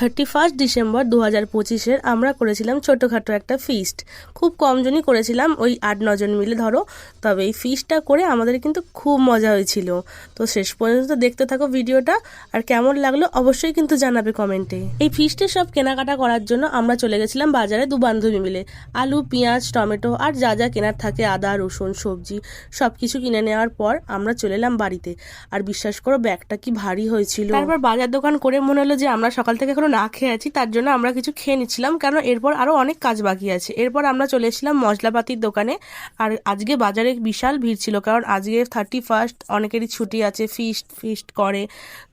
31 December 2025-এর আমরা করেছিলাম ছোটোখাটো একটা ফিস্ট। খুব কমজনই করেছিলাম, ওই 8-9 জন মিলে ধরো। তবে এই ফিস্টটা করে আমাদের কিন্তু খুব মজা হয়েছিল। তো শেষ পর্যন্ত দেখতে থাকো ভিডিওটা, আর কেমন লাগলো অবশ্যই কিন্তু জানাবে কমেন্টে। এই ফিস্টের সব কেনাকাটা করার জন্য আমরা চলে গেছিলাম বাজারে 2 বান্ধবী মিলে। আলু, পেঁয়াজ, টমেটো আর যা যা কেনার থাকে, আদা, রসুন, সবজি সব কিছু কিনে নেওয়ার পর আমরা চলে এলাম বাড়িতে। আর বিশ্বাস করো ব্যাগটা কি ভারী হয়েছিল। তারপর বাজার দোকান করে মনে হলো যে আমরা সকাল থেকে এখনো না খেয়ে আছি, তার জন্য আমরা কিছু খেয়ে নিচ্ছিলাম, কারণ এরপর আরো অনেক কাজ বাকি আছে। এরপর আমরা চলে এসেছিলাম মশলাপাতির দোকানে। আর আজকে বাজারে বিশাল ভিড় ছিল, কারণ আজকে 31, অনেকেরই ছুটি আছে, ফিস্ট করে,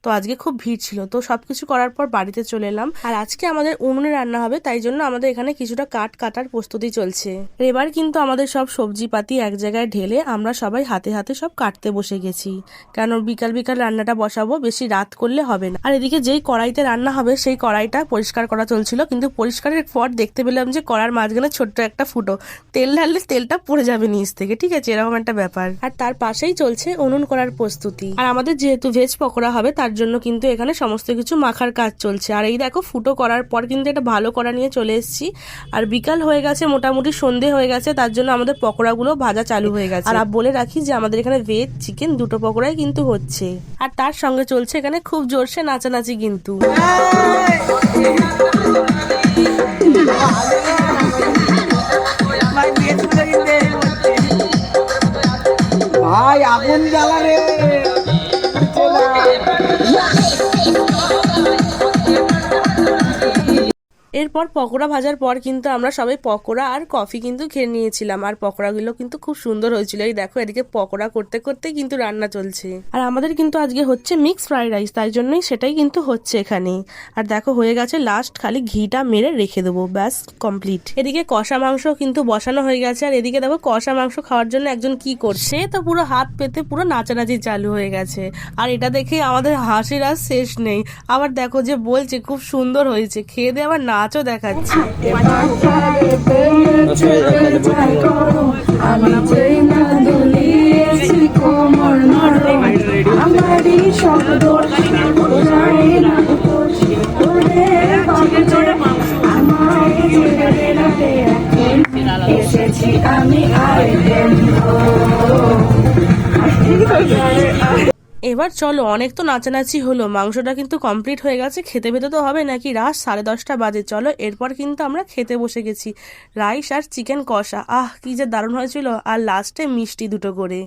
তো আজকে খুব ভিড় ছিল। তো সবকিছু করার পর বাড়িতে চলে এলাম। আর আজকে আমাদের উনুনে রান্না হবে, তাই জন্য আমাদের এখানে কিছুটা কাটার প্রস্তুতি চলছে। এবার কিন্তু আমাদের সব সবজিপাতি এক জায়গায় ঢেলে আমরা সবাই হাতে হাতে সব কাটতে বসে গেছি, কারণ বিকাল রান্নাটা বসাবো, বেশি রাত করলে হবে না। আর এদিকে যেই কড়াইতে রান্না হবে সেই কড়াইটা পরিষ্কার করা চলছিল, কিন্তু পরিষ্কারের পর দেখতে পেলাম যে কড়ার মাঝখানে ছোট্ট একটা ফুটো, তেল ঢাললে তেলটা পড়ে যাবে নিচ থেকে, ঠিক আছে, এরকম একটা ব্যাপার। আর তার পাশেই চলছে উনুন করার প্রস্তুতি। আর আমাদের যেহেতু ভেজ পকোড়া হবে, তার জন্য কিন্তু এখানে সমস্ত কিছু মাখার কাজ চলছে। আর এই দেখো ফুটো করার পর কিন্তু এটা ভালো করা নিয়ে চলে এসেছি। আর বিকাল হয়ে গেছে, মোটামুটি সন্ধে হয়ে গেছে, তার জন্য আমাদের পকোড়াগুলো ভাজা চালু হয়ে গেছে। আর বলে রাখি যে আমাদের এখানে ভেজ চিকেন দুটো পকোড়াই কিন্তু হচ্ছে। আর তার সঙ্গে চলছে এখানে খুব জোরসে নাচানাচি কিন্তু। ভাই আগুন জ্বালা রে। এরপর পকোড়া ভাজার পর কিন্তু আমরা সবাই পকোড়া আর কফি কিন্তু খেয়ে নিয়েছিলাম। আর পকোড়াগুলো কিন্তু খুব সুন্দর হয়েছিল। এই দেখো এদিকে পকোড়া করতে করতে কিন্তু রান্না চলছে। আর আমাদের কিন্তু আজকে হচ্ছে মিক্স ফ্রাইড রাইস, তাই জন্যই সেটাই কিন্তু হচ্ছে এখানে। আর দেখো হয়ে গেছে, লাস্ট খালি ঘিটা মেরে রেখে দেবো, ব্যাস কমপ্লিট। এদিকে কষা মাংস কিন্তু বসানো হয়ে গেছে। আর এদিকে দেখো কষা মাংস খাওয়ার জন্য একজন কি করছে, তো পুরো হাত পেতে পুরো নাচানাচি চালু হয়ে গেছে। আর এটা দেখে আমাদের হাসির আর শেষ নেই। আবার দেখো যে বলছে খুব সুন্দর হয়েছে, খেয়ে দিয়ে আবার নাচও দেখাচ্ছে। এবার চলো, অনেক তো নাচানাচি হলো, মাংসটা কিন্তু কমপ্লিট হয়ে গেছে, খেতে পেতে তো হবে নাকি। রাত 10:30 বাজে। চলো এরপর কিন্তু আমরা খেতে বসে গেছি। রাইস আর চিকেন কষা, কি যে দারুণ হয়েছিল। আর লাস্টে মিষ্টি দুটো করে।